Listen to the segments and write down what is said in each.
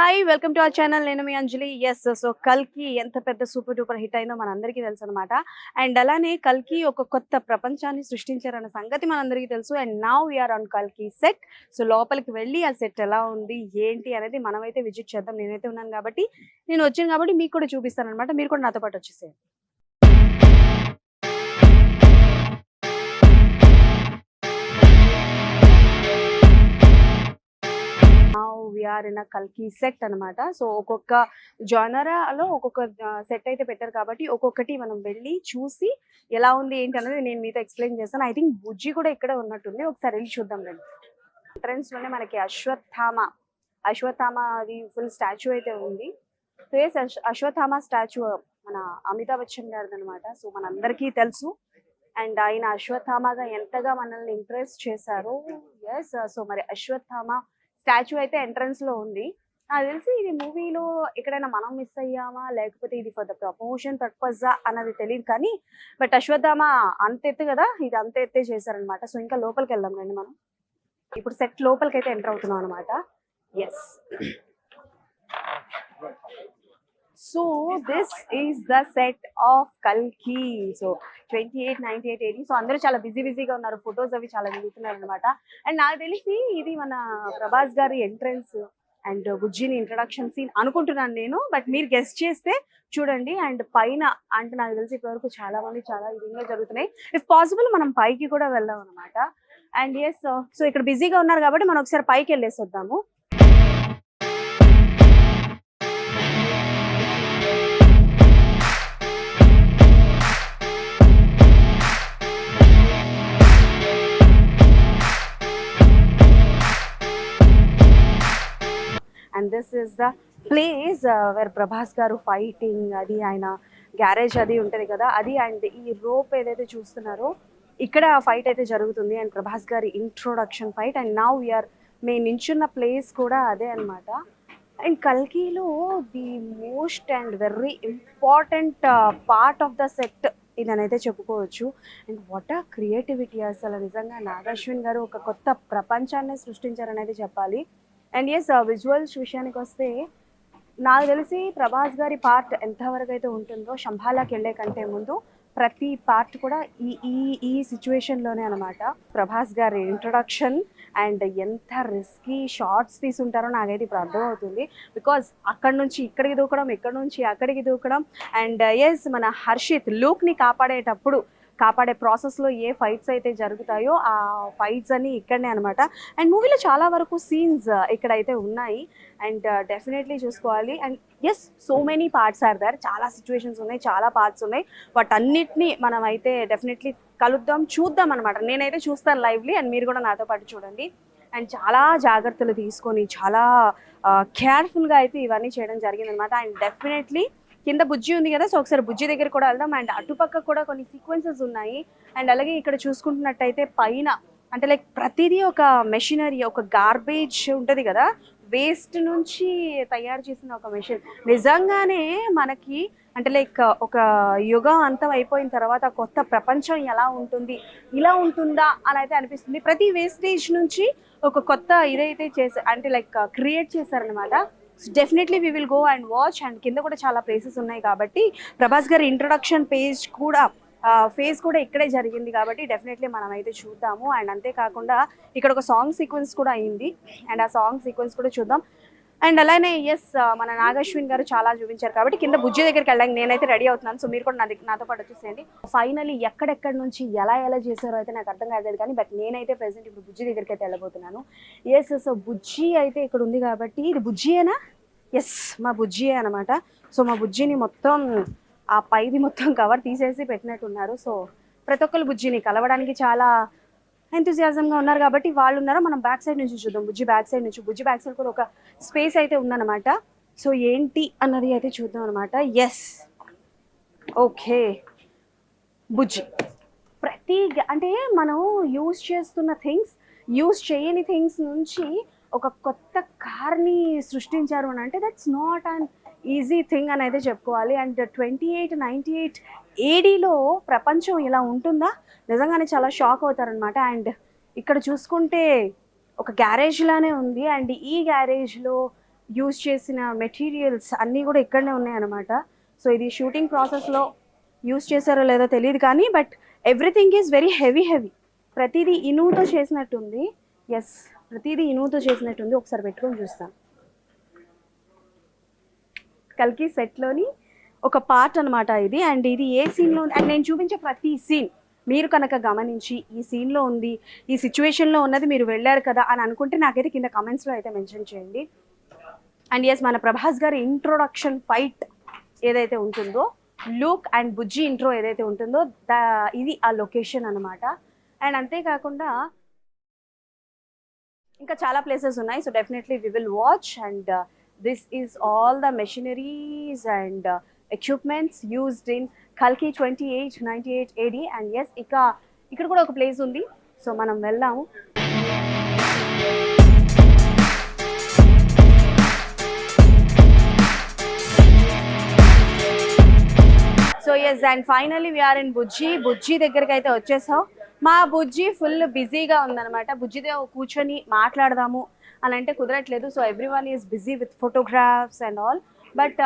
Hi welcome to our channel. నేను మీ అంజలి. So కల్కి ఎంత పెద్ద సూపర్ డూపర్ హిట్ అయిందో మనందరికీ తెలుసు అనమాట. అండ్ అలానే కల్కి ఒక కొత్త ప్రపంచాన్ని సృష్టించారన్న సంగతి మనందరికీ తెలుసు. అండ్ నౌ వీఆర్ ఆన్ కల్కి సెట్. సో లోపలికి వెళ్ళి ఆ సెట్ ఎలా ఉంది ఏంటి అనేది మనమైతే విజిట్ చేద్దాం. నేనైతే ఉన్నాను కాబట్టి, నేను వచ్చాను కాబట్టి మీకు కూడా చూపిస్తాను అనమాట. మీరు కూడా నాతో పాటు వచ్చేసేయండి. వీఆర్ ఇన్ కల్కి సెట్ అనమాట. సో ఒక్కొక్క జానరాలో ఒక్కొక్క సెట్ అయితే పెట్టారు కాబట్టి ఒక్కొక్కటి మనం వెళ్ళి చూసి ఎలా ఉంది ఏంటి అనేది నేను మీతో ఎక్స్ప్లెయిన్ చేస్తాను. ఐ థింక్ బుజ్జి కూడా ఇక్కడ ఉన్నట్టుంది. ఒకసారి వెళ్ళి చూద్దాం రండి. ఎంట్రన్స్ లోనే మనకి అశ్వత్థామ అది ఫుల్ స్టాచ్యూ అయితే ఉంది. అశ్వత్థామ స్టాచ్యూ మన అమితాబ్ బచ్చన్ గారిది అనమాట. సో మనందరికీ తెలుసు. అండ్ ఆయన అశ్వత్థామగా ఎంతగా మనల్ని ఇంప్రెస్ చేశారు. సో మరి అశ్వత్థామ స్టాచ్యూ అయితే ఎంట్రన్స్ లో ఉంది. నాకు తెలిసి ఇది మూవీలో ఎక్కడైనా మనం మిస్ అయ్యామా, లేకపోతే ఇది ఫర్ ద ప్రమోషన్ పర్పస్ అన్నది తెలియదు కానీ, బట్ అశ్వత్థామ అంత ఎత్తు కదా, ఇది అంత ఎత్తే చేశారనమాట. సో ఇంకా లోపలికి వెళ్దాం రండి. మనం ఇప్పుడు సెట్ లోపలికి అయితే ఎంటర్ అవుతున్నాం అనమాట. So this is the set of కల్కి. సో 28, 98, 80. సో అందరూ చాలా బిజీగా ఉన్నారు. ఫొటోస్ అవి చాలా దిగుతున్నారు అనమాట. అండ్ నాకు తెలిసి ఇది మన ప్రభాస్ గారి ఎంట్రన్స్ అండ్ బుజ్జిని ఇంట్రడక్షన్ సీన్ అనుకుంటున్నాను నేను. బట్ మీరు గెస్ట్ చేస్తే చూడండి. అండ్ పైన అంటే నాకు తెలిసి ఇప్పటివరకు చాలా మంది చాలా విధంగా జరుగుతున్నాయి. ఇఫ్ పాసిబుల్ మనం పైకి కూడా వెళ్దాం అనమాట. అండ్ సో ఇక్కడ బిజీగా ఉన్నారు కాబట్టి మనం ఒకసారి పైకి వెళ్ళేసి వద్దాము. And this is the place where Prabhas గారు ఫైటింగ్ అది, ఆయన గ్యారేజ్ అది ఉంటుంది కదా అది. అండ్ ఈ రోప్ ఏదైతే చూస్తున్నారో ఇక్కడ ఫైట్ అయితే జరుగుతుంది. అండ్ ప్రభాస్ గారి introduction fight. And now we are మేము నించున్న ప్లేస్ కూడా అదే అనమాట. అండ్ కల్కిలో the most and very important part of the set ఇదనైతే చెప్పుకోవచ్చు. అండ్ వాట్ ఆ క్రియేటివిటీ, అసలు నిజంగా నాగాశ్విన్ గారు ఒక కొత్త ప్రపంచాన్ని సృష్టించారనేది చెప్పాలి. అండ్ విజువల్స్ విషయానికి వస్తే నాకు తెలిసి ప్రభాస్ గారి పార్ట్ ఎంతవరకు అయితే ఉంటుందో శంభాలాకి వెళ్ళే కంటే ముందు ప్రతి పార్ట్ కూడా ఈ సిచ్యువేషన్లోనే అనమాట. ప్రభాస్ గారి ఇంట్రొడక్షన్ అండ్ ఎంత రిస్కీ షార్ట్స్ తీసుంటారో నాకైతే ఇప్పుడు అర్థమవుతుంది. బికాజ్ అక్కడి నుంచి ఇక్కడికి దూకడం, ఇక్కడ నుంచి అక్కడికి దూకడం. అండ్ మన హర్షిత్ లూక్ని కాపాడే ప్రాసెస్లో ఏ ఫైట్స్ అయితే జరుగుతాయో ఆ ఫైట్స్ అన్ని ఇక్కడనే అనమాట. అండ్ మూవీలో చాలా వరకు సీన్స్ ఇక్కడైతే ఉన్నాయి. అండ్ డెఫినెట్లీ చూసుకోవాలి. And so many parts are there. చాలా సిచ్యువేషన్స్ ఉన్నాయి, చాలా పార్ట్స్ ఉన్నాయి. వాటన్నిటిని మనం అయితే డెఫినెట్లీ చూద్దాం అనమాట. నేనైతే చూస్తాను లైవ్లీ. అండ్ మీరు కూడా నాతో పాటు చూడండి. అండ్ చాలా జాగ్రత్తలు తీసుకొని చాలా కేర్ఫుల్గా అయితే ఇవన్నీ చేయడం జరిగింది అనమాట. అండ్ డెఫినెట్లీ కింద బుజ్జి ఉంది కదా, సో ఒకసారి బుజ్జి దగ్గర కూడా వెళ్దాం. అండ్ అటుపక్క కూడా కొన్ని సీక్వెన్సెస్ ఉన్నాయి. అండ్ అలాగే ఇక్కడ చూసుకుంటున్నట్టయితే పైన అంటే లైక్ ప్రతిదీ ఒక మెషినరీ, ఒక గార్బేజ్ ఉంటుంది కదా, వేస్ట్ నుంచి తయారు చేసిన ఒక మెషిన్. నిజంగానే మనకి అంటే లైక్ ఒక యుగం అంతం అయిపోయిన తర్వాత కొత్త ప్రపంచం ఎలా ఉంటుంది, ఇలా ఉంటుందా అని అయితే అనిపిస్తుంది. ప్రతి వేస్టేజ్ నుంచి ఒక కొత్త ఇదైతే అంటే లైక్ క్రియేట్ చేశారనమాట. Definitely we will go and watch. And కింద కూడా చాలా ప్లేసెస్ ఉన్నాయి కాబట్టి ప్రభాస్ గారి ఇంట్రొడక్షన్ ఫేజ్ కూడా ఇక్కడే జరిగింది కాబట్టి డెఫినెట్లీ మనం అయితే చూద్దాము. అండ్ అంతేకాకుండా ఇక్కడ ఒక సాంగ్ సీక్వెన్స్ కూడా అయింది. అండ్ ఆ సాంగ్ సీక్వెన్స్ కూడా చూద్దాం. అండ్ అలానే మన నాగాశ్విన్ గారు చాలా చూపించారు కాబట్టి కింద బుజ్జి దగ్గరికి వెళ్ళడానికి నేనైతే రెడీ అవుతున్నాను. సో మీరు కూడా నాతో పాటు వచ్చేసేయండి. ఫైనలీ ఎక్కడెక్కడి నుంచి ఎలా చేశారో అయితే నాకు అర్థం కాలేదు కానీ, బట్ నేనైతే ప్రెసెంట్ ఇప్పుడు బుజ్జి దగ్గరికి అయితే వెళ్ళబోతున్నాను. సో బుజ్జి అయితే ఇక్కడ ఉంది కాబట్టి ఇది బుజ్జియేనా? మా బుజ్జియే అనమాట. సో మా బుజ్జిని మొత్తం ఆ పైది మొత్తం కవర్ తీసేసి పెట్టినట్టున్నారు. సో ప్రతి ఒక్కరు బుజ్జిని కలవడానికి చాలా ఎంతూజియాజంగా ఉన్నారు కాబట్టి వాళ్ళు ఉన్నారో మనం బ్యాక్ సైడ్ నుంచి చూద్దాం. బుజ్జి బ్యాక్ సైడ్ కూడా ఒక స్పేస్ అయితే ఉందన్నమాట. సో ఏంటి అన్నది అయితే చూద్దాం అనమాట. ఓకే, బుజ్జి అంటే మనం యూజ్ చేస్తున్న యూజ్ చేయని థింగ్స్ నుంచి ఒక కొత్త కార్ని సృష్టించారు అని అంటే that's not an easy thing అని అయితే చెప్పుకోవాలి. అండ్ 28, 98 ADలో ప్రపంచం ఇలా ఉంటుందా, నిజంగానే చాలా షాక్ అవుతారనమాట. అండ్ ఇక్కడ చూసుకుంటే ఒక గ్యారేజ్ లానే ఉంది. అండ్ ఈ గ్యారేజ్లో యూజ్ చేసిన మెటీరియల్స్ అన్నీ కూడా ఇక్కడనే ఉన్నాయన్నమాట. సో ఇది షూటింగ్ ప్రాసెస్లో యూజ్ చేశారో లేదో తెలియదు కానీ but everything is very heavy. ప్రతిదీ ఇనుముతో చేసినట్టుంది. ఎస్, ప్రతిదీ ఇనుముతో చేసినట్టుంది. ఒకసారి పెట్టుకొని చూస్తాను. కల్కి సెట్లోని ఒక పార్ట్ అనమాట ఇది. అండ్ ఇది ఏ సీన్లో ఉంది అండ్ నేను చూపించే ప్రతి సీన్ మీరు కనుక గమనించి ఈ సీన్లో ఉంది, ఈ సిచ్యువేషన్లో ఉన్నది మీరు వెళ్ళారు కదా అని అనుకుంటే నాకైతే కింద కమెంట్స్లో అయితే మెన్షన్ చేయండి. అండ్ ఎస్, మన ప్రభాస్ గారి ఇంట్రొడక్షన్ ఫైట్ ఏదైతే ఉంటుందో, లూక్ అండ్ బుజ్జి ఇంట్రో ఏదైతే ఉంటుందో ఇది ఆ లొకేషన్ అనమాట. అండ్ అంతేకాకుండా ఇంకా చాలా ప్లేసెస్ ఉన్నాయి. So definitely we will watch. And this is all the machineries and equipments used in కల్కి 2898 AD. అండ్ ఎస్, ఇక్కడ కూడా ఒక ప్లేస్ ఉంది. సో మనం వెళ్దాము. So yes, and finally we are in Bujji దగ్గరికి అయితే వచ్చేసాం. మా బుజ్జి ఫుల్ బిజీగా ఉందన్నమాట. బుజ్జితో కూర్చొని మాట్లాడదాము అని అంటే కుదరట్లేదు. So everyone is busy with photographs and all. But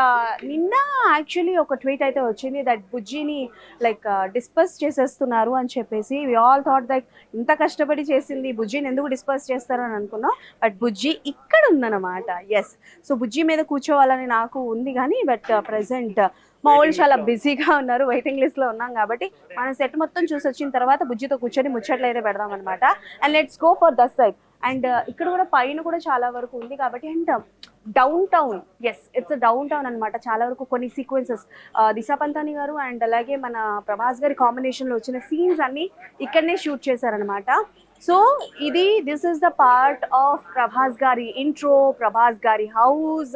నిన్న యాక్చువల్లీ ఒక ట్వీట్ అయితే వచ్చింది దట్ బుజ్జిని లైక్ డిస్పర్స్ చేసేస్తున్నారు అని చెప్పేసి. వి ఆల్ థాట్ దట్ ఇంత కష్టపడి చేసింది బుజ్జిని ఎందుకు డిస్పర్స్ చేస్తారు అని అనుకున్నాం. బట్ బుజ్జి ఇక్కడ ఉందన్నమాట. ఎస్, సో బుజ్జి మీద కూర్చోవాలని నాకు ఉంది కానీ బట్ ప్రజెంట్ మా వాళ్ళు చాలా బిజీగా ఉన్నారు. వెయిటింగ్ లిస్ట్లో ఉన్నాం కాబట్టి మనం సెట్ మొత్తం చూసి వచ్చిన తర్వాత బుజ్జితో కూర్చొని ముచ్చట్లు అయితే పెడదాం అనమాట. And let's go for that side. And ఇక్కడ కూడా పైన కూడా చాలా వరకు ఉంది కాబట్టి. And downtown, yes it's downtown అనమాట. చాలా వరకు కొన్ని సీక్వెన్సెస్ దిశా పంతాని గారు అండ్ అలాగే మన ప్రభాస్ గారి కాంబినేషన్లో వచ్చిన సీన్స్ అన్ని ఇక్కడనే షూట్ చేశారనమాట. So this is the part of Prabhas గారి ఇంట్రో, ప్రభాస్ గారి హౌస్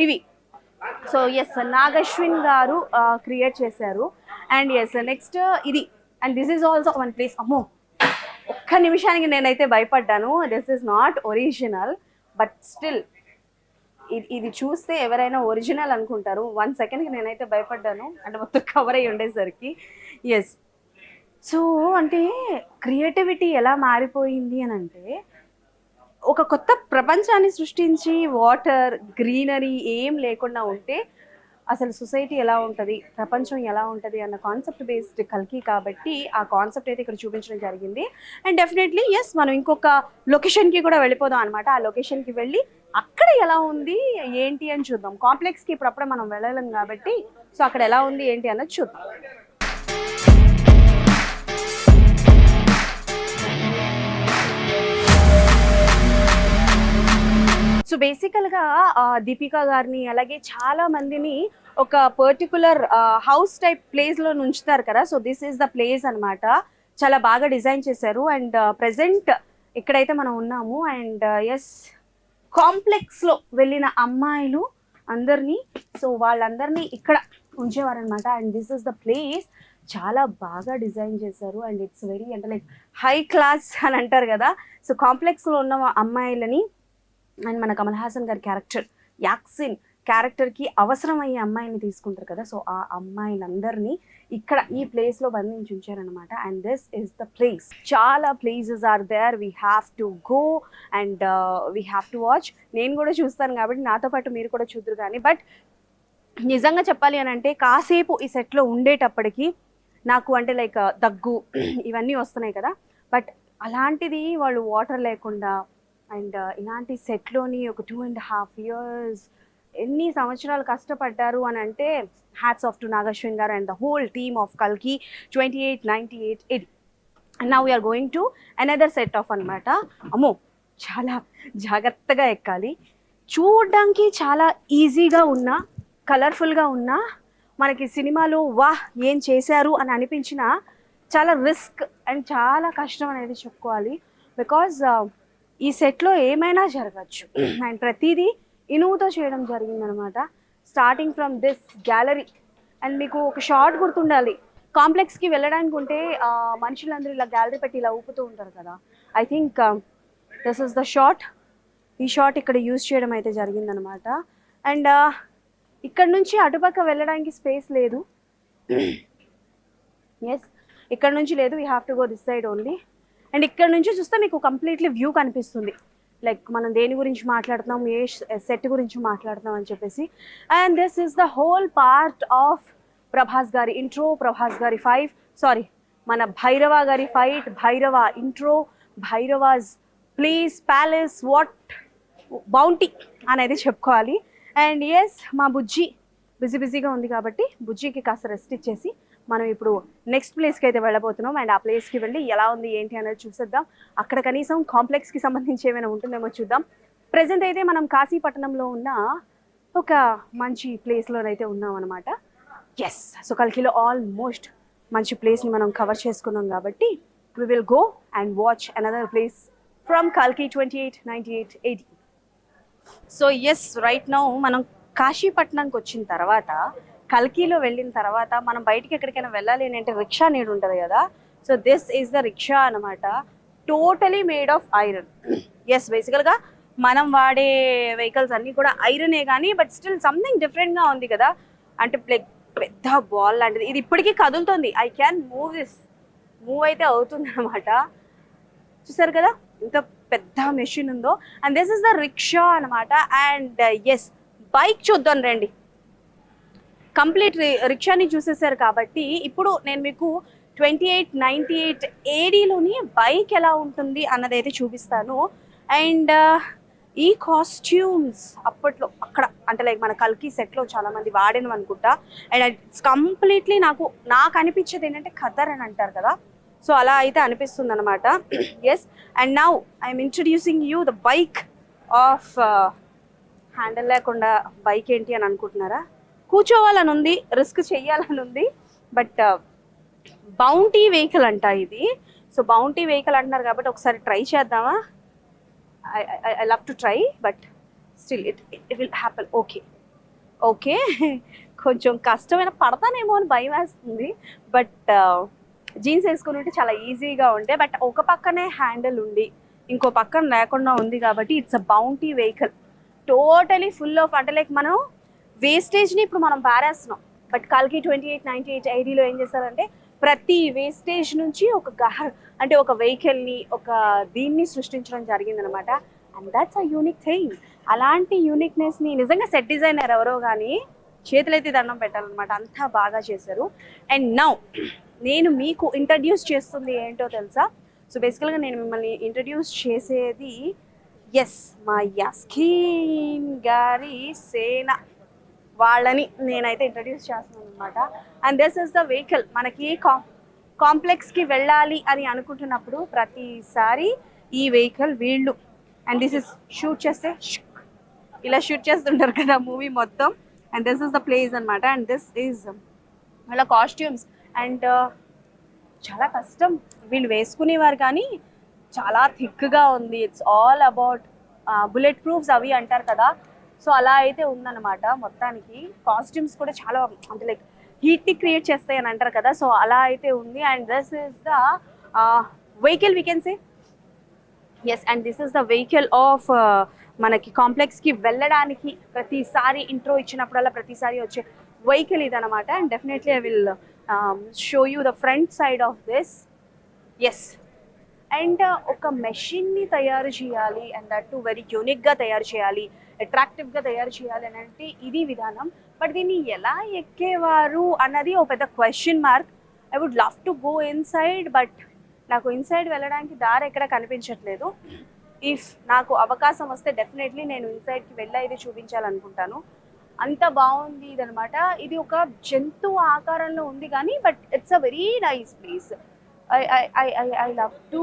ఇవి. సో ఎస్, నాగశ్విన్ గారు క్రియేట్ చేశారు. అండ్ ఎస్, నెక్స్ట్ ఇది. And this is also one place. అమ్మో, ఒక్క నిమిషానికి నేనైతే భయపడ్డాను. This is not original but still ఇది చూస్తే ఎవరైనా ఒరిజినల్ అనుకుంటారు. 1 సెకండ్కి నేనైతే భయపడ్డాను, అంటే మొత్తం కవర్ అయ్యి ఉండేసరికి. ఎస్, సో అంటే క్రియేటివిటీ ఎలా మారిపోయింది అని అంటే ఒక కొత్త ప్రపంచాన్ని సృష్టించి వాటర్, గ్రీనరీ ఏం లేకుండా ఉంటే అసలు సొసైటీ ఎలా ఉంటుంది, ప్రపంచం ఎలా ఉంటుంది అన్న కాన్సెప్ట్ బేస్డ్ కల్కి కాబట్టి ఆ కాన్సెప్ట్ అయితే ఇక్కడ చూపించడం జరిగింది. అండ్ డెఫినెట్లీ ఎస్, మనం ఇంకొక లొకేషన్కి కూడా వెళ్ళిపోదాం అనమాట. ఆ లొకేషన్కి వెళ్ళి అక్కడ ఎలా ఉంది ఏంటి అని చూద్దాం. కాంప్లెక్స్కి ఇప్పుడప్పుడే మనం వెళ్ళలేం కాబట్టి సో అక్కడ ఎలా ఉంది ఏంటి అన్నది చూద్దాం. సో బేసికల్గా దీపికా గారిని అలాగే చాలా మందిని ఒక పర్టికులర్ హౌస్ టైప్ ప్లేస్లో ఉంచుతారు కదా. So this is the place అనమాట. చాలా బాగా డిజైన్ చేశారు. అండ్ ప్రెజెంట్ ఇక్కడైతే మనం ఉన్నాము. అండ్ ఎస్, కాంప్లెక్స్లో వెళ్ళిన అమ్మాయిలు అందరినీ సో వాళ్ళందరినీ ఇక్కడ ఉంచేవారనమాట. And this is the place. చాలా బాగా డిజైన్ చేశారు. అండ్ ఇట్స్ వెరీ అంటే లైక్ హై క్లాస్ అని అంటారు కదా. సో కాంప్లెక్స్లో ఉన్న అమ్మాయిలని అండ్ మన కమల్ హాసన్ గారి క్యారెక్టర్ యాక్సిన్ క్యారెక్టర్కి అవసరమయ్యే అమ్మాయిని తీసుకుంటారు కదా. సో ఆ అమ్మాయిలందరినీ ఇక్కడ ఈ ప్లేస్లో బంధించి ఉంచారనమాట. And this is the place. చాలా places are there. We have to go and we have to watch. నేను కూడా చూస్తాను కాబట్టి నాతో పాటు మీరు కూడా చూద్దరు కానీ. బట్ నిజంగా చెప్పాలి అని అంటే కాసేపు ఈ సెట్లో ఉండేటప్పటికి నాకు అంటే లైక్ దగ్గు ఇవన్నీ వస్తున్నాయి కదా. బట్ అలాంటిది వాళ్ళు వాటర్ లేకుండా అండ్ ఇలాంటి సెట్లోని ఒక 2.5 years ఎన్ని సంవత్సరాలు కష్టపడ్డారు అని అంటే హ్యాట్స్ ఆఫ్ టు నాగశ్విన్ గారు and the whole team of కల్కి 2898 AD. And now we are going to another set of అనమాట. అమ్మో, చాలా జాగ్రత్తగా ఎక్కాలి. చూడడానికి చాలా ఈజీగా ఉన్నా, కలర్ఫుల్గా ఉన్నా, మనకి సినిమాలో వాహ్ ఏం చేశారు అని అనిపించిన చాలా రిస్క్ అండ్ చాలా కష్టం అనేది చెప్పుకోవాలి. బికాజ్ ఈ సెట్లో ఏమైనా జరగచ్చు. అండ్ ప్రతిదీ ఇనుముతో చేయడం జరిగిందనమాట. Starting from this gallery. And మీకు ఒక షార్ట్ గుర్తుండాలి, కాంప్లెక్స్కి వెళ్ళడానికి ఉంటే మనుషులందరూ ఇలా గ్యాలరీ పెట్టి ఇలా ఊపుతూ ఉంటారు కదా. I think this is the short. ఈ షార్ట్ ఇక్కడ యూజ్ చేయడం అయితే జరిగిందనమాట. అండ్ ఇక్కడ నుంచి అటుపక్క వెళ్ళడానికి స్పేస్ లేదు. ఎస్, ఇక్కడ నుంచి లేదు. We have to go this side only. And ఇక్కడ నుంచి చూస్తే మీకు కంప్లీట్లీ వ్యూ కనిపిస్తుంది. లైక్ మనం దేని గురించి మాట్లాడుతున్నాం, ఏ సెట్ గురించి మాట్లాడుతున్నాం అని చెప్పేసి. And this is the whole part of Prabhas గారి ఇంట్రో, ప్రభాస్ గారి మన భైరవ గారి fight, Bhairava intro, Bhairava's place, palace, what bounty అనేది చెప్పుకోవాలి. అండ్ ఎస్, మా బుజ్జి బిజీగా ఉంది కాబట్టి బుజ్జికి కాస్త రెస్ట్ ఇచ్చేసి మనం ఇప్పుడు నెక్స్ట్ ప్లేస్కి అయితే వెళ్ళబోతున్నాం. అండ్ ఆ ప్లేస్కి వెళ్ళి ఎలా ఉంది ఏంటి అనేది చూసేద్దాం. అక్కడ కనీసం కాంప్లెక్స్కి సంబంధించి ఏమైనా ఉంటుందేమో చూద్దాం. ప్రజెంట్ అయితే మనం కాశీపట్నంలో ఉన్న ఒక మంచి ప్లేస్లోనైతే ఉన్నాం అనమాట. ఎస్, సో కల్కిలో ఆల్మోస్ట్ మంచి ప్లేస్ని మనం కవర్ చేసుకున్నాం కాబట్టి we will go and watch another place from Kalki 28, 98, 80. So yes, right now మనం కాశీపట్నంకి వచ్చిన తర్వాత, కల్కిలో వెళ్ళిన తర్వాత మనం బయటికి ఎక్కడికైనా వెళ్ళాలి అని అంటే రిక్షా నీడు ఉంటుంది కదా. So this is the rickshaw అనమాట, totally made of iron. Yes, బేసికల్గా మనం వాడే వెహికల్స్ అన్నీ కూడా ఐరనే కానీ బట్ స్టిల్ సంథింగ్ డిఫరెంట్గా ఉంది కదా. అంటే పెద్ద బాల్ లాంటిది, ఇది ఇప్పటికీ కదులుతుంది. ఐ క్యాన్ మూవ్ అయితే అవుతుంది అనమాట. చూసారు కదా ఇంత పెద్ద మెషిన్ ఉందో. And this is the rickshaw అనమాట. అండ్ ఎస్, బైక్ చూద్దాం రండి. కంప్లీట్ రిక్షాని చూసేసారు కాబట్టి ఇప్పుడు నేను మీకు 28, 98 ADలోని బైక్ ఎలా ఉంటుంది అన్నది అయితే చూపిస్తాను. అండ్ ఈ కాస్ట్యూమ్స్ అప్పట్లో అక్కడ అంటే లైక్ మన కల్కి సెట్లో చాలా మంది వాడినవి అనుకుంటా. అండ్ ఇట్స్ కంప్లీట్లీ నాకు అనిపించేది ఏంటంటే ఖద్దర్ అని అంటారు కదా, సో అలా అయితే అనిపిస్తుంది అనమాట. Yes, and now I'm introducing you the bike of handle లేకుండా బైక్ ఏంటి అని అనుకుంటున్నారా? కూర్చోవాలని ఉంది, రిస్క్ చెయ్యాలని ఉంది, బట్ బౌంటీ వెహికల్ అంట ఇది. సో బౌంటీ వెహికల్ అంటున్నారు కాబట్టి ఒకసారి ట్రై చేద్దామా? I love to try, but still it will happen. Okay కొంచెం కష్టమైన పడతానేమో అని భయం వేస్తుంది, బట్ జీన్స్ వేసుకుని ఉంటే చాలా ఈజీగా ఉంటే. బట్ ఒక పక్కనే హ్యాండిల్ ఉండి ఇంకో పక్కన లేకుండా ఉంది కాబట్టి it's a bounty vehicle, totally full of అంటే లైక్ మనం వేస్టేజ్ని ఇప్పుడు మనం పారేస్తున్నాం. బట్ కల్కి 28, 98 ADలో ఏం చేస్తారంటే ప్రతి వేస్టేజ్ నుంచి అంటే ఒక వెహికల్ని, ఒక దీన్ని సృష్టించడం జరిగిందనమాట. And that's a unique thing. అలాంటి యూనిక్నెస్ని నిజంగా సెట్ డిజైనర్ ఎవరో కానీ చేతులైతే దండం పెట్టాలన్నమాట, అంతా బాగా చేశారు. అండ్ నౌ నేను మీకు ఇంట్రడ్యూస్ చేస్తుంది ఏంటో తెలుసా? సో బేసికల్గా నేను మిమ్మల్ని ఇంట్రడ్యూస్ చేసేది ఎస్ మా యాస్కిన్ గారి సేన వాళ్ళని నేనైతే ఇంట్రడ్యూస్ చేస్తున్నాను అనమాట. And this is the vehicle. మనకి కాంప్లెక్స్కి వెళ్ళాలి అని అనుకుంటున్నప్పుడు ప్రతిసారి ఈ వెహికల్ వీళ్ళు, అండ్ దిస్ ఇస్ షూట్ చేస్తే ఇలా షూట్ చేస్తుంటారు కదా మూవీ మొత్తం. And this is the place అనమాట. అండ్ దిస్ ఈజ్ వాళ్ళ కాస్ట్యూమ్స్. అండ్ చాలా కష్టం వీళ్ళు వేసుకునేవారు కానీ చాలా థిక్గా ఉంది. It's all about bullet proofs అవి అంటారు కదా, సో అలా అయితే ఉందన్నమాట. మొత్తానికి కాస్ట్యూమ్స్ కూడా చాలా అంటే లైక్ హీట్ని క్రియేట్ చేస్తాయి అని అంటారు కదా, సో అలా అయితే ఉంది. And this is the vehicle we can say. Yes, and this is the vehicle of మనకి కాంప్లెక్స్కి వెళ్ళడానికి ప్రతిసారి ఇంట్రో ఇచ్చినప్పుడల్లా ప్రతిసారి వచ్చే వెహికల్ ఇదనమాట. And definitely I will show you the front side of this. Yes, and ఒక మెషిన్ని తయారు చేయాలి, అండ్ దట్ టు వెరీ యూనిక్గా తయారు చేయాలి, అట్రాక్టివ్గా తయారు చేయాలి అని అంటే ఇది విధానం. బట్ దీన్ని ఎలా ఎక్కేవారు అన్నది ఒక పెద్ద question mark. I would love to go inside, but నాకు ఇన్సైడ్ వెళ్ళడానికి దారి ఎక్కడ కనిపించట్లేదు. ఇఫ్ నాకు అవకాశం వస్తే డెఫినెట్లీ నేను ఇన్సైడ్కి వెళ్ళి అయితే చూపించాలనుకుంటాను. అంత బాగుంది ఇదనమాట. ఇది ఒక జంతువు ఆకారంలో ఉంది కానీ but it's a very nice place. I love to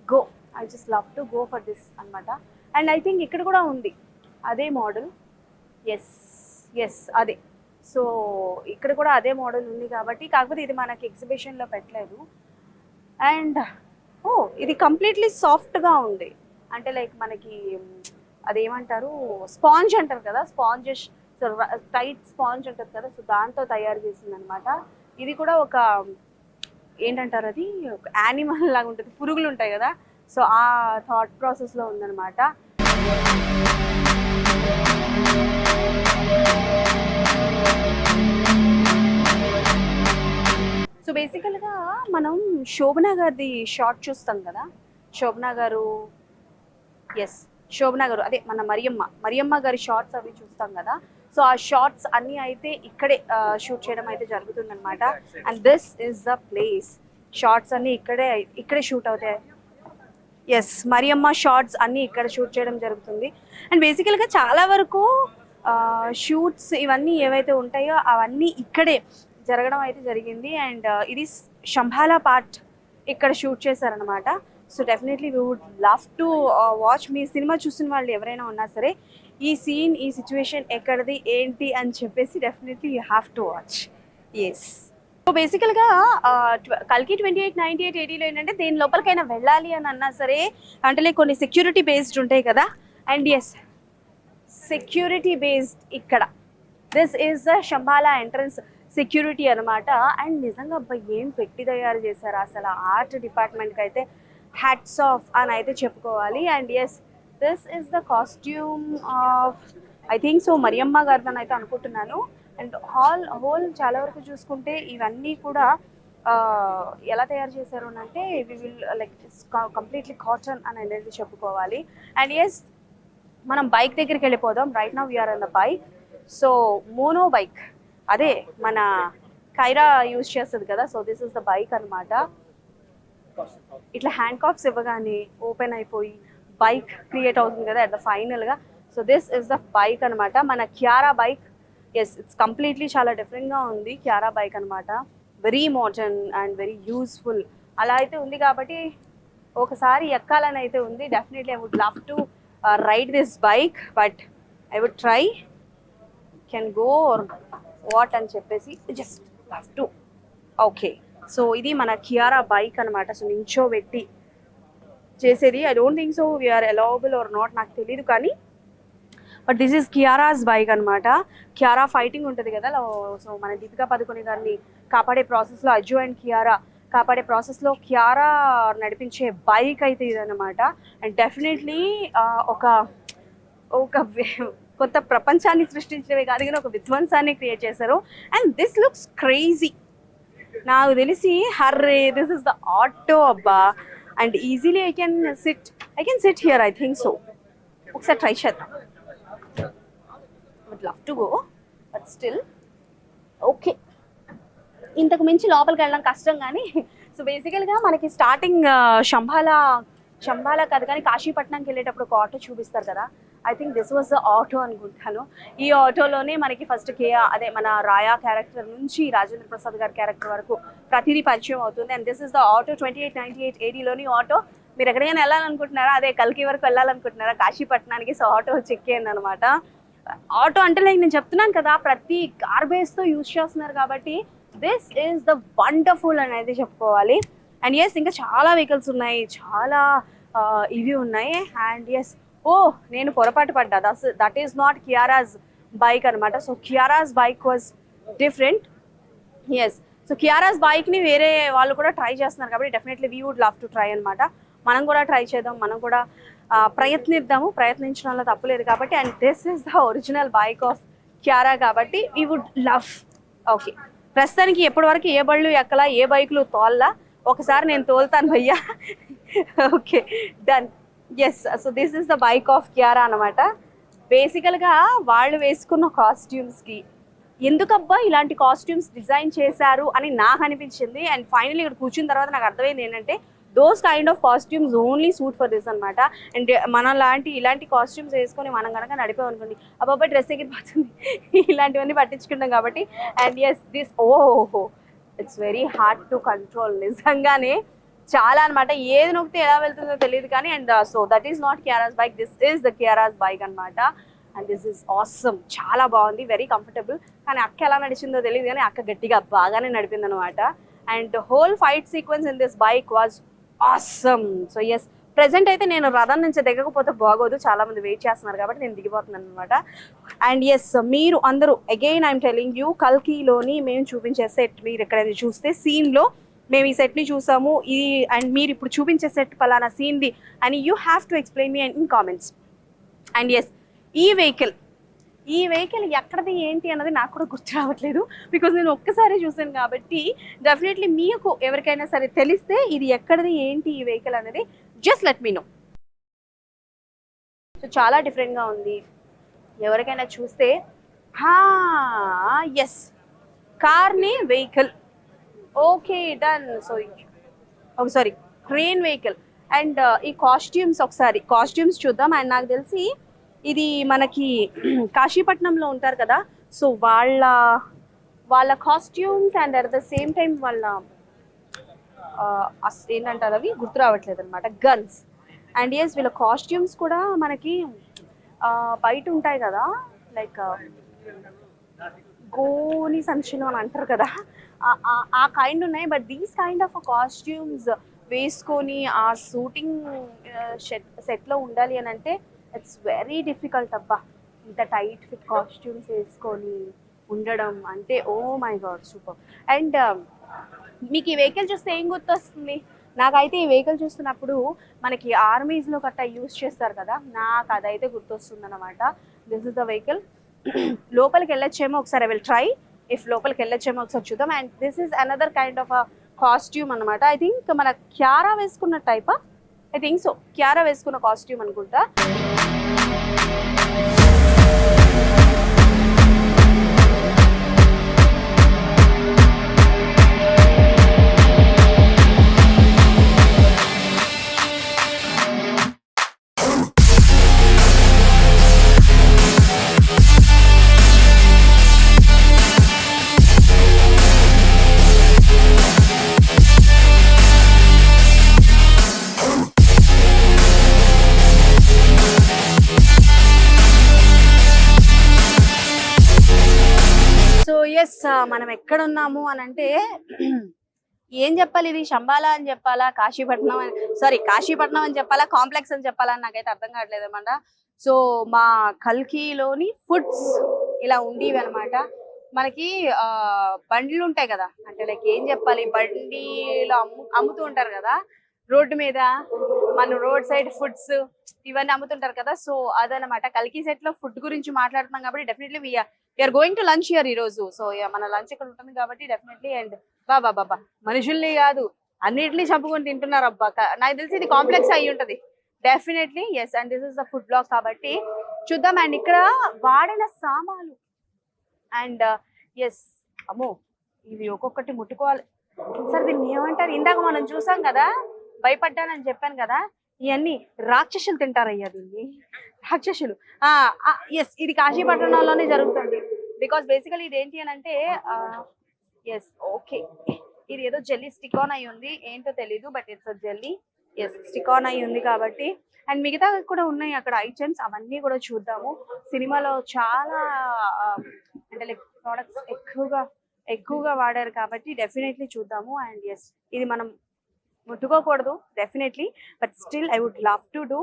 go. I just love to go for this అనమాట. అండ్ ఐ థింక్ ఇక్కడ కూడా ఉంది అదే మోడల్. ఎస్ అదే. సో ఇక్కడ కూడా అదే మోడల్ ఉంది కాబట్టి, కాకపోతే ఇది మనకి ఎగ్జిబిషన్లో పెట్టలేదు. అండ్ ఇది కంప్లీట్లీ సాఫ్ట్గా ఉంది, అంటే లైక్ మనకి అదేమంటారు స్పాంజ్ అంటారు కదా, స్పాంజెస్ టైట్ స్పాంజ్ ఉంటుంది కదా, సో దాంతో తయారు చేసింది అనమాట. ఇది కూడా ఒక ఏంటంటారు అది ఒక యానిమల్ లాగా ఉంటుంది, పురుగులు ఉంటాయి కదా, సో ఆ థాట్ ప్రాసెస్లో ఉందన్నమాట. సో బేసికల్గా మనం శోభనా గారిది షార్ట్ చూస్తాం కదా, శోభనా గారు ఎస్, శోభనా గారు అదే మన మరియమ్మ గారి షార్ట్స్ అవి చూస్తాం కదా. సో ఆ షార్ట్స్ అన్నీ అయితే ఇక్కడే షూట్ చేయడం అయితే జరుగుతుంది అనమాట. And this is the place. Shorts అన్నీ ఇక్కడే షూట్ అవుతాయి. ఎస్, మరియమ్మ షార్ట్స్ అన్నీ ఇక్కడ షూట్ చేయడం జరుగుతుంది. అండ్ బేసికల్గా చాలా వరకు షూట్స్ ఇవన్నీ ఏవైతే ఉంటాయో అవన్నీ ఇక్కడే జరగడం అయితే జరిగింది. అండ్ ఇది శంభాలా పార్ట్ ఇక్కడ షూట్ చేశారనమాట. So definitely we would love to watch. మీ సినిమా చూసిన వాళ్ళు ఎవరైనా ఉన్నా సరే ఈ సీన్, ఈ సిచ్యువేషన్ ఎక్కడిది ఏంటి అని చెప్పేసి definitely you have to watch. Yes, so బేసికల్గా కల్కి 2898 ADలో ఏంటంటే దేని లోపలికైనా వెళ్ళాలి అని అన్నా సరే అంటే కొన్ని సెక్యూరిటీ బేస్డ్ ఉంటాయి కదా. అండ్ ఎస్, సెక్యూరిటీ బేస్డ్ ఇక్కడ this is the Shambhala entrance security అనమాట. అండ్ నిజంగా అబ్బాయి ఏం పెట్టి తయారు చేశారు అసలు. ఆర్ట్ డిపార్ట్మెంట్కి అయితే హ్యాట్స్ ఆఫ్ అని అయితే చెప్పుకోవాలి. And yes, this is the costume of I think so Mariyamma గారిని అయితే అనుకుంటున్నాను. అండ్ హోల్ చాలా వరకు చూసుకుంటే ఇవన్నీ కూడా ఎలా తయారు చేశారు అని అంటే we will like completely cotton అని అనేది చెప్పుకోవాలి. అండ్ ఎస్, మనం బైక్ దగ్గరికి వెళ్ళిపోదాం. Right now we're on the bike. So mono bike, అదే మన కైరా యూజ్ చేస్తుంది కదా. So this is the bike అనమాట. ఇట్లా హ్యాండ్ కాప్స్ ఇవ్వగానే ఓపెన్ అయిపోయి బైక్ క్రియేట్ అవుతుంది కదా అట్ ద ఫైనల్గా. So this is the bike అనమాట, మన Kiara bike. Yes, it's completely చాలా డిఫరెంట్గా ఉంది కియారా బైక్ అనమాట. Very modern and very useful అలా అయితే ఉంది కాబట్టి ఒకసారి ఎక్కాలని అయితే ఉంది. Definitely I would love to ride this bike, but I would try can go or what అని చెప్పేసి just love to. Okay, so ఇది మన కియారా బైక్ అనమాట. సో నించోబెట్టి చేసేది. I don't think so we're allowable or not, నాకు తెలియదు కానీ but this is Kiara's bike అనమాట. కియారా ఫైటింగ్ ఉంటుంది కదా. సో మన దీపికా పదుకొనే గారిని కాపాడే ప్రాసెస్లో అజ్జు అండ్ కియారా కాపాడే ప్రాసెస్లో కియారా నడిపించే బైక్ అయితే ఇదనమాట. అండ్ డెఫినెట్లీ ఒక కొత్త ప్రపంచాన్ని సృష్టించడమే కాదు కానీ ఒక విధ్వంసాన్ని క్రియేట్ చేశారు. And this looks crazy. నాకు తెలిసి hurray this is the auto అబ్బా. And easily I can sit here, I think so. ఒకసారి ట్రై చేద్దాం. Would love to go but still okay. ఇంతకు మించి లోపలికి వెళ్ళడం కష్టం కానీ. సో బేసికల్గా మనకి స్టార్టింగ్ శంభాలా కాదు కానీ కాశీపట్నంకి వెళ్ళేటప్పుడు ఒక ఆటో చూపిస్తారు కదా. I think this was the auto అనుకుంటాను. ఈ ఆటోలోనే మనకి ఫస్ట్ అదే మన రాయా క్యారెక్టర్ నుంచి రాజేంద్ర ప్రసాద్ గారి క్యారెక్టర్ వరకు ప్రతిదీ పరిచయం అవుతుంది. And this is the auto 2898 ADలోని ఆటో. మీరు ఎక్కడికైనా వెళ్ళాలనుకుంటున్నారా, అదే కల్కి వరకు వెళ్ళాలనుకుంటున్నారా కాశీపట్నానికి, సో ఆటో చెక్కేయండి అనమాట. ఆటో అంటే లైక్ నేను చెప్తున్నాను కదా ప్రతి గార్బేజ్తో యూజ్ చేస్తున్నారు కాబట్టి దిస్ ఈస్ ద వండర్ఫుల్ అని అయితే చెప్పుకోవాలి. అండ్ ఎస్, ఇంకా చాలా వెహికల్స్ ఉన్నాయి, చాలా ఇవి ఉన్నాయి. అండ్ ఎస్, నేను పొరపాటు పడ్డా. That is not Kiara's bike అనమాట. So Kiara's bike was different. Yes, so Kiara's బైక్ని వేరే వాళ్ళు కూడా ట్రై చేస్తున్నారు కాబట్టి definitely we would love to try అనమాట. మనం కూడా ట్రై చేద్దాం, మనం కూడా ప్రయత్నిద్దాము. ప్రయత్నించడంలో తప్పులేదు కాబట్టి. And this is the original bike of Kiara కాబట్టి వీ వుడ్ లవ్. ఓకే, ప్రస్తుతానికి ఎప్పటి వరకు ఏ బళ్ళు ఎక్కలా, ఏ బైకులు తోల్లా, ఒకసారి నేను తోలుతాను భయ్యా. Okay, done. Yes, so this is the bike of Kiara అనమాట. బేసికల్గా వాళ్ళు వేసుకున్న కాస్ట్యూమ్స్కి ఎందుకబ్బా ఇలాంటి కాస్ట్యూమ్స్ డిజైన్ చేశారు అని నాకు అనిపించింది. అండ్ ఫైనల్లీ ఇక్కడ కూర్చున్న తర్వాత నాకు అర్థమైంది ఏంటంటే those kind of costumes only suit for this అనమాట. అండ్ మన ఇలాంటి కాస్ట్యూమ్స్ వేసుకొని మనం కనుక నడిపామనుకోండి అబ్బాయి డ్రెస్ ఎగిరిపోతుంది, ఇలాంటివన్నీ పట్టించుకుంటాం కాబట్టి. అండ్ ఎస్, దిస్ ఓహో it's very hard to control నిజంగానే చాలా అనమాట. ఏది నొక్కితే ఎలా వెళ్తుందో తెలియదు కానీ. And so that is not Kiara's bike, this is the Kiara's bike అనమాట. అండ్ దిస్ ఈస్ ఆసమ్, చాలా బాగుంది, వెరీ కంఫర్టబుల్. కానీ అక్క ఎలా నడిచిందో తెలియదు కానీ అక్క గట్టిగా బాగానే నడిపింది అనమాట. And whole fight sequence in this bike was awesome. So yes, present అయితే నేను రథం నుంచి దిగకపోతే బాగోదు, చాలా మంది వెయిట్ చేస్తున్నారు కాబట్టి నేను దిగిపోతున్నాను అనమాట. అండ్ ఎస్, మీరు అందరూ అగైన్ ఐఎమ్ టెలింగ్ యూ, కల్కిలోని మేము చూపించే సెట్ మీరు ఎక్కడైనా చూస్తే సీన్లో మేము ఈ సెట్ని చూసాము, ఇది అండ్ మీరు ఇప్పుడు చూపించే సెట్ పలానా సీన్ది అని you have to explain me in comments. And yes, ఈ వెహికల్ ఎక్కడది ఏంటి అన్నది నాకు కూడా గుర్తు రావట్లేదు బికాజ్ నేను ఒక్కసారి చూసాను కాబట్టి. డెఫినెట్లీ మీకు ఎవరికైనా సరే తెలిస్తే ఇది ఎక్కడది ఏంటి ఈ వెహికల్ అనేది just let me know. So చాలా డిఫరెంట్గా ఉంది. ఎవరికైనా చూస్తే ఎస్, కార్ని vehicle, okay done. So sorry, crane vehicle. And ఈ కాస్ట్యూమ్స్ చూద్దాం. అండ్ నాకు తెలిసి ఇది మనకి కాశీపట్నంలో ఉంటారు కదా, సో వాళ్ళ costumes and at the same time వాళ్ళ ఏంటంటారు అవి గుర్తు రావట్లేదు అనమాట, గన్స్. అండ్ ఎస్, వీళ్ళ కాస్ట్యూమ్స్ కూడా మనకి బయట ఉంటాయి కదా, లైక్ గోని సంచులు అని అంటారు కదా, ఆ కైండ్ ఉన్నాయి. But these kind of costumes వేసుకొని ఆ షూటింగ్ సెట్లో ఉండాలి అని అంటే ఇట్స్ వెరీ డిఫికల్ట్ అబ్బా. ఇంత టైట్ ఫిట్ కాస్ట్యూమ్స్ వేసుకొని ఉండడం అంటే oh my god super. And మీకు ఈ వెహికల్ చూస్తే ఏం గుర్తొస్తుంది? నాకైతే ఈ వెహికల్ చూస్తున్నప్పుడు మనకి ఆర్మీస్లో గట్టా యూజ్ చేస్తారు కదా, నాకు అదైతే గుర్తొస్తుంది అనమాట. This is the vehicle. లోపలికి వెళ్ళొచ్చేమో ఒకసారి, ఐ విల్ ట్రై ఇఫ్ లోపలికి వెళ్ళొచ్చేమో ఒకసారి చూద్దాం. And this is another kind of a costume అనమాట. ఐ థింక్ మన క్యారా వేసుకున్న టైపా, ఐ థింక్ సో, క్యారా వేసుకున్న కాస్ట్యూమ్ అనుకుంటా. ఎస్, మనం ఎక్కడ ఉన్నాము అని అంటే ఏం చెప్పాలి, ఇది శంబాలా అని చెప్పాలా, కాశీపట్నం అని, సారీ కాశీపట్నం అని చెప్పాలా, కాంప్లెక్స్ అని చెప్పాలా అని నాకైతే అర్థం కావట్లేదు అనమాట. సో మా కల్కిలోని ఫుడ్స్ ఇలా ఉండేవి అనమాట. మనకి బండ్లు ఉంటాయి కదా, అంటే లైక్ ఏం చెప్పాలి, బండిలో అమ్ముతూ ఉంటారు కదా రోడ్డు మీద, మన రోడ్ సైడ్ ఫుడ్స్ ఇవన్నీ అమ్ముతుంటారు కదా. సో అదనమాట, కల్కి సెట్ లో ఫుడ్ గురించి మాట్లాడుతున్నాం కాబట్టి definitely we're going to lunch here ఈ రోజు. సో మన లంచ్ ఇక్కడ ఉంటుంది కాబట్టి డెఫినెట్లీ. అండ్ బాబా మనుషుల్ని కాదు అన్నిటిని చంపుకొని తింటున్నారు అబ్బా. నాకు తెలిసి ఇది కాంప్లెక్స్ అయి ఉంటది definitely. Yes, and this is the food block కాబట్టి చూద్దాం. అండ్ ఇక్కడ వాడిన సామాన్లు అండ్ ఎస్, అమ్మో ఇవి ఒక్కొక్కటి ముట్టుకోవాలి. సార్ దీన్ని ఏమంటారు, ఇందాక మనం చూసాం కదా, భయపడ్డానని చెప్పాను కదా, ఇవన్నీ రాక్షసులు తింటారయ్యా దీన్ని, రాక్షసులు. ఎస్, ఇది కాశీపట్నంలోనే జరుగుతుంది. బికాస్ బేసికలీ ఇది ఏంటి అని అంటే ఎస్ ఓకే, ఇది ఏదో జెల్లీ స్టిక్ ఆన్ అయి ఉంది, ఏంటో తెలీదు, but it's jelly. Yes, stick on అయి ఉంది కాబట్టి. అండ్ మిగతా కూడా ఉన్నాయి అక్కడ ఐటమ్స్, అవన్నీ కూడా చూద్దాము. సినిమాలో చాలా అంటే లైక్ ప్రోడక్ట్స్ ఎక్కువగా వాడారు కాబట్టి డెఫినెట్లీ చూద్దాము. అండ్ ఎస్, ఇది మనం ముట్టుకోకూడదు definitely, but still I would love to do.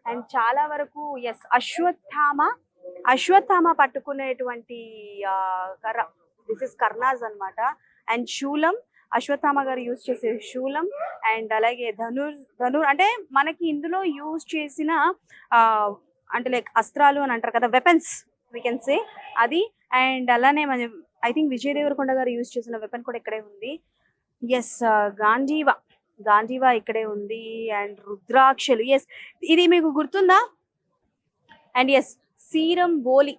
And చాలా వరకు ఎస్, అశ్వత్థామ పట్టుకునేటువంటి కర్ర, దిస్ ఇస్ కర్నాజ్ అనమాట. అండ్ శూలం, అశ్వత్థామ గారు యూజ్ చేసే శూలం. అండ్ అలాగే ధనుర్ అంటే మనకి ఇందులో యూజ్ చేసిన అంటే లైక్ అస్త్రాలు అని అంటారు కదా, వెపన్స్ వీ కెన్ సే అది. అండ్ అలానే మన ఐ థింక్ విజయ్ దేవరకొండ గారు యూజ్ చేసిన వెపన్ కూడా ఇక్కడే ఉంది. ఎస్, గాంధీవా ఇక్కడే ఉంది. అండ్ రుద్రాక్షలు, ఎస్ ఇది మీకు గుర్తుందా? అండ్ ఎస్, సీరం బోలి,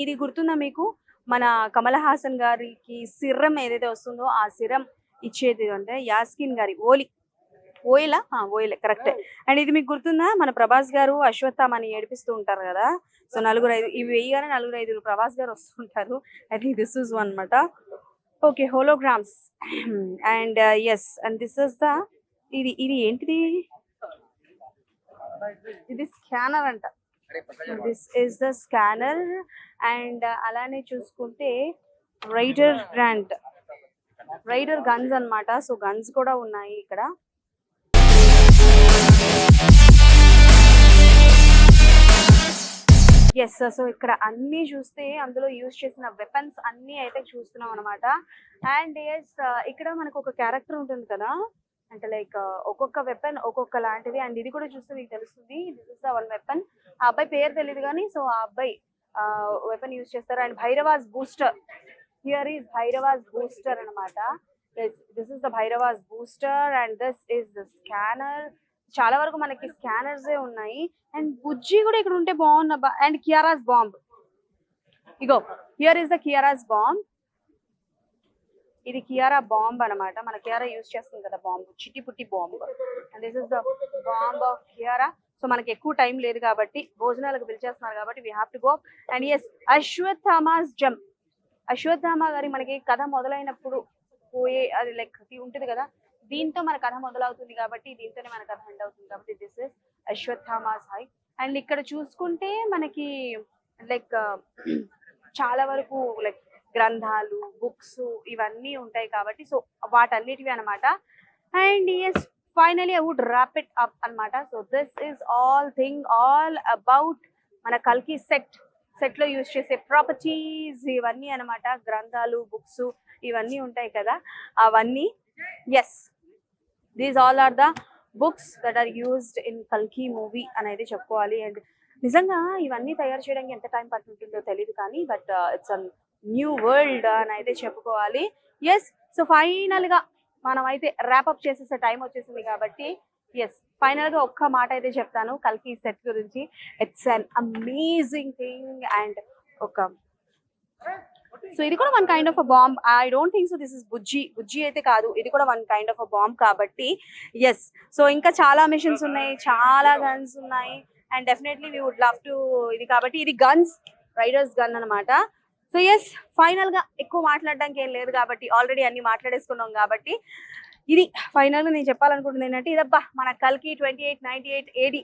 ఇది గుర్తుందా మీకు? మన కమల్ హాసన్ గారికి సిరం ఏదైతే వస్తుందో ఆ సిరం ఇచ్చేది అంటే యాస్కిన్ గారి ఓయిలా కరెక్టే. అండ్ ఇది మీకు గుర్తుందా, మన ప్రభాస్ గారు అశ్వత్థామని ఏడిపిస్తూ ఉంటారు కదా, సో ఇవి వేయగానే 4-5 ప్రభాస్ గారు వస్తుంటారు. I think this is one అనమాట. Okay, holograms. And yes, and this is the ఇది ఏంటిది, ఇది స్కానర్ అంట. This is the scanner. And అలానే చూసుకుంటే రైడర్ గన్స్ అన్నమాట. సో గన్స్ కూడా ఉన్నాయి ఇక్కడ. ఎస్, సో ఇక్కడ అన్ని చూస్తే అందులో యూజ్ చేసిన వెపన్స్ అన్ని అయితే చూస్తున్నాం అనమాట. అండ్ ఎస్, ఇక్కడ మనకు ఒక క్యారెక్టర్ ఉంటుంది కదా, అంటే లైక్ ఒక్కొక్క వెపన్ ఒక్కొక్క లాంటిది. అండ్ ఇది కూడా చూస్తే మీకు తెలుస్తుంది, this is the one weapon. ఆ అబ్బాయి పేరు తెలియదు కానీ సో ఆ అబ్బాయి వెపన్ యూజ్ చేస్తారు. And Bhairava's booster, here is Bhairava's booster అనమాట. This is the Bhairava's booster. And this is the scanner. చాలా వరకు మనకి స్కానర్స్ ఉన్నాయి. అండ్ బుజ్జి కూడా ఇక్కడ ఉంటే బాగుంది. అండ్ కియారాస్ బాంబ్, ఇగో here is the Kiara's bomb. ఇది కియారా బాంబ్ అనమాట. మన కియారా యూజ్ చేస్తుంది కదా బాంబ్, చిట్టి పుట్టి bomb. And this is the bomb of Kiara. So మనకి ఎక్కువ టైం లేదు కాబట్టి, భోజనాలకు పిలిచేస్తున్నారు కాబట్టి we have to go. And yes, Ashwatthama's gem. Ashwatthama గారి మనకి కథ మొదలైనప్పుడు పోయే అది లైక్ ఉంటుంది కదా, దీంతో మన కథ మొదలవుతుంది కాబట్టి, దీంతోనే మన కథ ఎండ్ అవుతుంది కాబట్టి దిస్ ఇస్ అశ్వత్థామాస్ హై. అండ్ ఇక్కడ చూసుకుంటే మనకి లైక్ చాలా వరకు లైక్ గ్రంథాలు, బుక్స్ ఇవన్నీ ఉంటాయి కాబట్టి సో వాటన్నిటివి అనమాట. And yes, finally I would wrap it up అనమాట. So this is all about మన కల్కి సెట్ లో యూజ్ చేసే ప్రాపర్టీస్ ఇవన్నీ అనమాట. గ్రంథాలు, బుక్స్ ఇవన్నీ ఉంటాయి కదా, అవన్నీ. Yes, these all are the books that are used in కల్కి మూవీ అనేది చెప్పుకోవాలి. అండ్ నిజంగా ఇవన్నీ తయారు చేయడానికి ఎంత టైం పట్టుంటుందో తెలియదు కానీ but it's a new world అని అయితే చెప్పుకోవాలి. ఎస్, సో ఫైనల్ గా మనం అయితే ర్యాప్అప్ చేసేసే టైం వచ్చేసింది కాబట్టి ఎస్, ఫైనల్ గా ఒక్క మాట అయితే చెప్తాను కల్కి సెట్ గురించి. It's an amazing thing. And so ఇది కూడా one kind of a bomb. I don't think so this is Bujji అయితే కాదు, ఇది కూడా one kind of a bomb కాబట్టి ఎస్. సో ఇంకా చాలా మిషన్స్ ఉన్నాయి, చాలా గన్స్ ఉన్నాయి. And definitely we would love to ఇది కాబట్టి ఇది గన్స్, రైడర్స్ గన్ అనమాట. సో ఎస్, ఫైనల్ గా ఎక్కువ మాట్లాడడానికి ఏం లేదు కాబట్టి, ఆల్రెడీ అన్ని మాట్లాడేసుకున్నాం కాబట్టి ఇది ఫైనల్ గా నేను చెప్పాలనుకుంటుంది ఏంటంటే, ఇదబ్బా మన కల్కి 2898 AD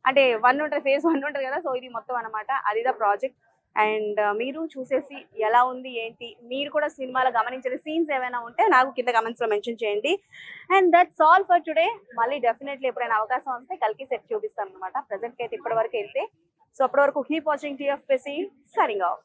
అంటే 1 ఉంటుంది, ఫేజ్ 1 ఉంటుంది కదా. సో ఇది మొత్తం అనమాట, అది ద ప్రాజెక్ట్. అండ్ మీరు చూసేసి ఎలా ఉంది ఏంటి, మీరు కూడా సినిమాలో గమనించిన సీన్స్ ఏమైనా ఉంటే నాకు కింద కమెంట్స్ లో మెన్షన్ చేయండి. And that's all for today. మళ్ళీ డెఫినెట్లీ ఎప్పుడైనా అవకాశం వస్తే కల్కి సెట్ చూపిస్తాను అనమాట. ప్రెసెంట్ కి అయితే ఇప్పటి వరకు వెళ్తే. సో అప్పటి వరకు keep watching TFPC, signing off.